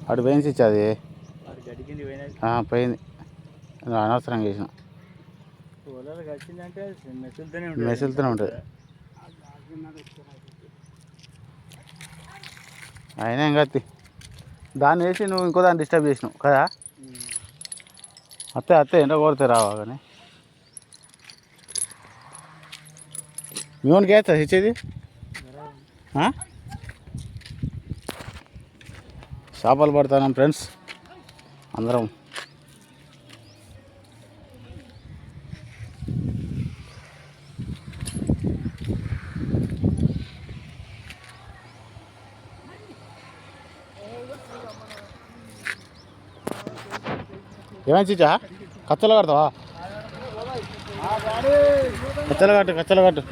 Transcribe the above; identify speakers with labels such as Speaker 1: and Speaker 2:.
Speaker 1: అటు పోయింది అది పోయింది అనవసరంగా వేసిన మెసులుతూనే ఉంటుంది అయినా ఇంకా దాన్ని వేసి నువ్వు ఇంకో దాన్ని డిస్టర్బ్ చేసినావు కదా అత్తే ఎండ కొడితే రావా కానీ మీ వానికి వేస్తా ఇచ్చేది చేపలు పడతాను ఫ్రెండ్స్ అందరం ఏమైనా చిచ్చా కచ్చలు కడతావా కచ్చలు కట్టు